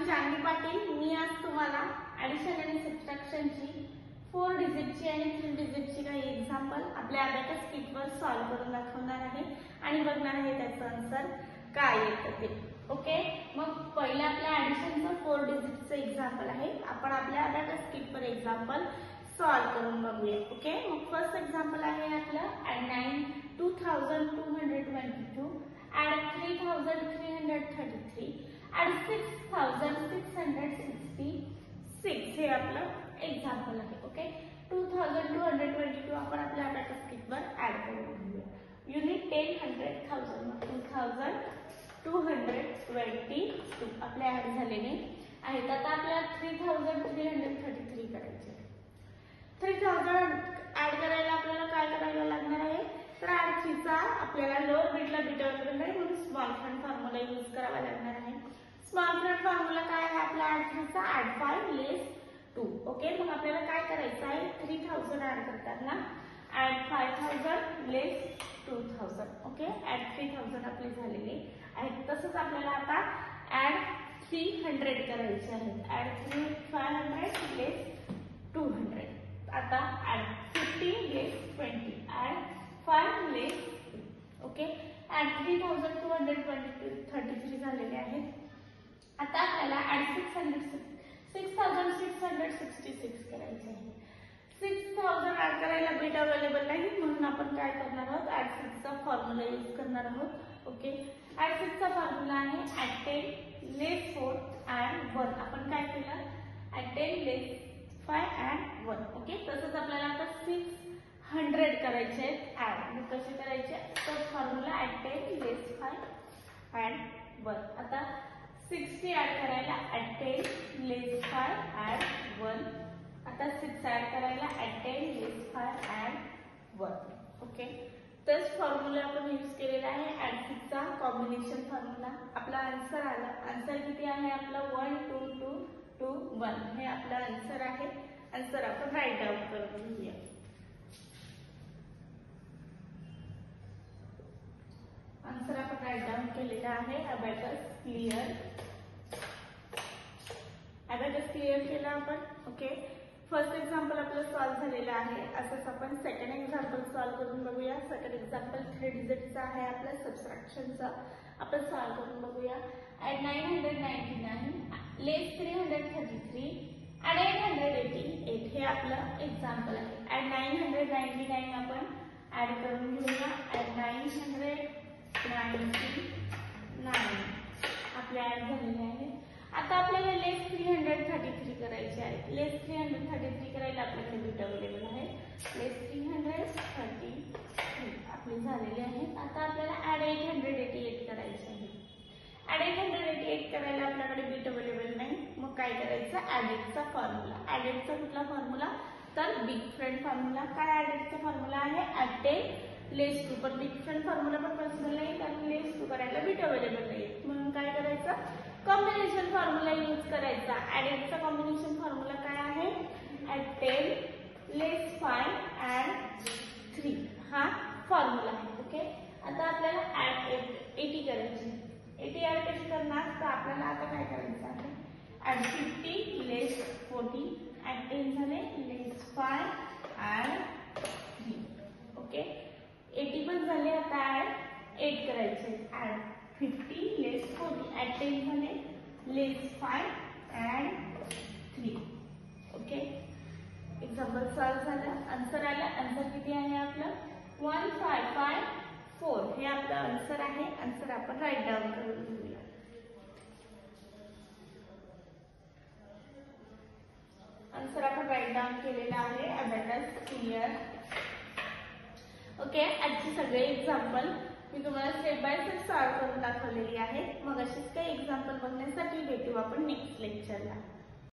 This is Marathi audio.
जानवी पाटील। मी आज तुम्हाला ॲडिशन आणि सबट्रॅक्शनची 4 डिजिटची आणि 3 डिजिटची काही एक्झाम्पल आपल्या अबॅकस किटवर सॉल्व्ह करून दाखवणार आहे आणि बघणार आहे त्याचं आन्सर काय येतं ते। ओके, मग पहिलं आपल्या ॲडिशनचं 4 डिजिटचं एक्झाम्पल आहे। आपण आपल्या अबॅकस किटवर एक्झाम्पल सॉल्व्ह करून बघूया। ओके, मग फर्स्ट एक्झाम्पल आहे आपलं ॲड 9 2222 ॲड 3333 ॲड 6666 हे आपलं एक्झाम्पल आहे। ओके, 2222 आपण आपल्या अबॅकस किटवर ॲड करून घेऊया। युनिट 10 100,000 2222 आपले ॲड झालेले आहेत। आता आपल्याला 3333 करायचे। 3000 ॲड करायला आपल्याला काय करायला लागणार आहे, तर ॲड 3 चा आपल्याला लोअर बिटला बीट अवेलेबल नाही म्हणून स्मॉल फ्रंट फॉर्म्युला यूज करावा लागणार आहे। स्मॉल फ्रंट फॉर्म्युला काय आहे आपला ॲड 3 चा ॲड 5 लेस 2। ओके, मग आपल्याला काय करायचं आहे, 3000 ॲड करताना ॲड 5000 लेस 2000। ओके, ॲड 3000 आपले झालेले आहेत। तसंच आपल्याला आता ॲड 300 करायचे आहेत। ॲड 500 लेस 200। आता ॲड 50 लेस 20 ॲड 5 लेस 2। ओके, ॲड 3233 झालेले आहेत। आता आपल्याला ॲड 6666 करायचे आहे। 6000 ॲड करायला बीट अवेलेबल नाही म्हणून आपण काय करणार आहोत, ॲड 6 चा फॉर्म्युला यूज करणार आहोत। ओके, ॲड 6 चा फॉर्म्युला आहे ॲड 10 लेस 4 ॲड 1। आपण काय केलं, ॲड 10 लेस 5 ॲड 1। ओके, तसंच आपल्याला आता 600 करायचे आहेत ॲड। मग कसे करायचे, तर फॉर्म्युला ॲड 10 लेस 5 ॲड 1। आता 60 ॲड करायला ॲड 10 लेस 5 ॲड 1। आता 6 ॲड करायला ॲड 10 लेस 5 ॲड 1। ओके, तोच फॉर्म्युला आपण यूज केलेला आहे ॲड 6 चा कॉम्बिनेशन फॉर्म्युला। आपला आन्सर आला। आन्सर किती आहे आपला 12221 हे आपला आन्सर आहे। आन्सर आपण राईट डाऊन करून घेऊया। आन्सर आपण राईट डाऊन केलेला आहे। अबॅकस क्लिअर केला आपण। ओके, फर्स्ट एक्झाम्पल आपलं सॉल्व्ह झालेलं आहे। असंच आपण सेकंड एक्झाम्पल सॉल्व्ह करून बघूया। सेकंड एक्झाम्पल 3 डिजिटचा आहे आपल्या सबट्रॅक्शनचा। आपण सॉल्व्ह करून बघूया। ॲड 999 लेस 333 ॲड 888 हे आपलं एक्झाम्पल आहे। ॲड 999 आपण ॲड करून घेऊया। ॲड 999 आपले ॲड झालेले आहे। आता आपल्याला लेस 333 करायचे आहे। लेस 333 करायला आपल्याकडे बीट अवेलेबल आहे। लेस 333 आपले झालेले आहेत। आता आपल्याला ॲड 888 करायचे आहे। ॲड 888 करायला आपल्याकडे बीट अवेलेबल नाही, मग काय करायचं, ॲडेडचा फॉर्म्युला। ॲडेडचा कुठला फॉर्म्युला, तर बिग फ्रेंड फॉर्म्युला। काय ॲडेडचा फॉर्म्युला आहे, ॲड 10 लेस 2। पण बिग फ्रेंड फॉर्म्युला पण पॉसिबल नाही कारण लेस 2 करायला बीट अवेलेबल नाही, म्हणून काय करायचं, कॉम्बिनेशन फॉर्म्युला यूज करायचा। ॲडेडचा कॉम्बिनेशन फॉर्म्युला काय आहे, ॲड 10 लेस 5 ॲड 3 हा फॉर्म्युला आहे। ओके, आता आपल्याला ॲड 80 करायची। 80 ॲड कशी करणार, तर आपल्याला आता काय करायचं आहे, ॲड 50 लेस 40 ॲड 10 झाले लेस 5 ॲड 3। ओके, 80 पण झाले। आता ॲड 8 करायचे। ॲड 50 लेस 40 ॲड 10 झाले लेस 5 ॲड 3। ओके, एक्झाम्पल सॉल्व्ह झालं। आन्सर आलं। आन्सर किती आहे आपलं 1554 हे आपलं आन्सर आहे। आन्सर आपण राईट डाऊन करून घेऊया। आन्सर आपण राईट डाऊन केलेला आहे। Abacus clear. ओके, आजची सगळे एक्झाम्पल मी तुम्हाला स्टेप बाय स्टेप सॉल्व्ह करून दाखवलेली आहे। मग अशीच काही एक्झाम्पल बघण्यासाठी भेटू आपण नेक्स्ट लेक्चरला।